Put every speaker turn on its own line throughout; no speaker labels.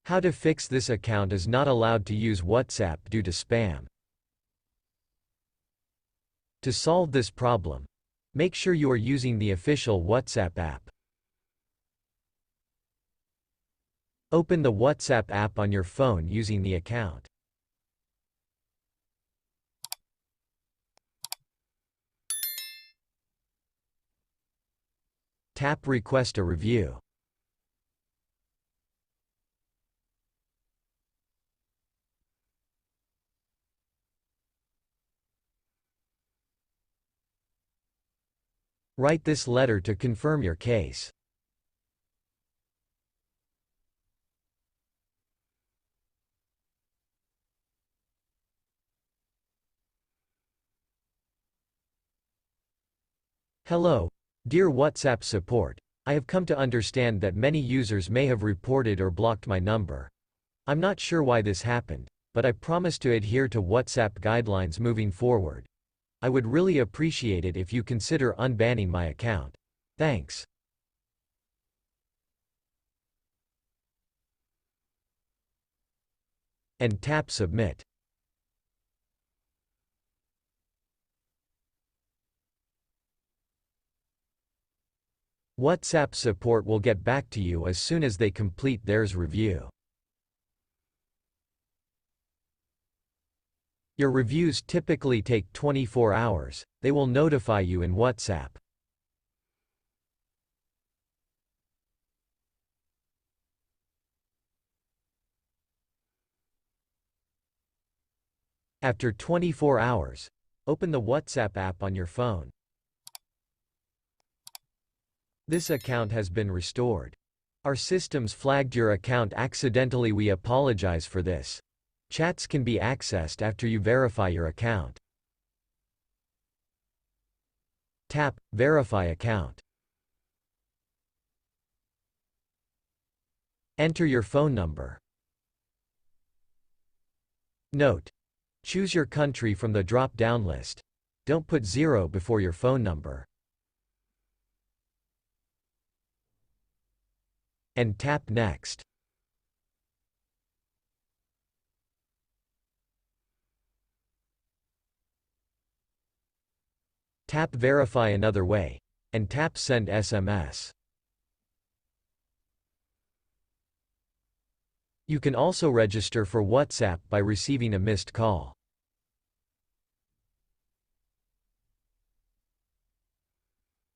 How to fix this account is not allowed to use WhatsApp due to spam. To solve this problem, make sure you are using the official WhatsApp app. Open the WhatsApp app on your phone using the account. Tap Request a review. Write this letter to confirm your case. Hello, dear WhatsApp support. I have come to understand that many users may have reported or blocked my number. I'm not sure why this happened, but I promise to adhere to WhatsApp guidelines moving forward. I would really appreciate it if you consider unbanning my account. Thanks. And tap Submit. WhatsApp support will get back to you as soon as they complete theirs review. Your reviews typically take 24 hours. They will notify you in WhatsApp. After 24 hours, open the WhatsApp app on your phone. This account has been restored. Our systems flagged your account accidentally. We apologize for this. Chats can be accessed after you verify your account. Tap Verify account. Enter your phone number. Note: choose your country from the drop-down list. Don't put 0 before your phone number. And tap Next. Tap Verify another way, and tap Send SMS. You can also register for WhatsApp by receiving a missed call.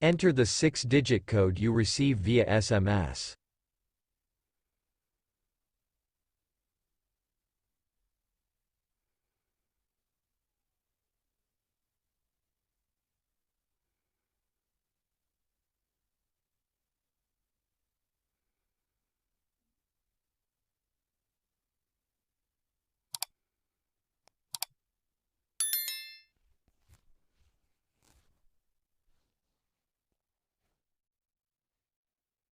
Enter the 6-digit code you receive via SMS.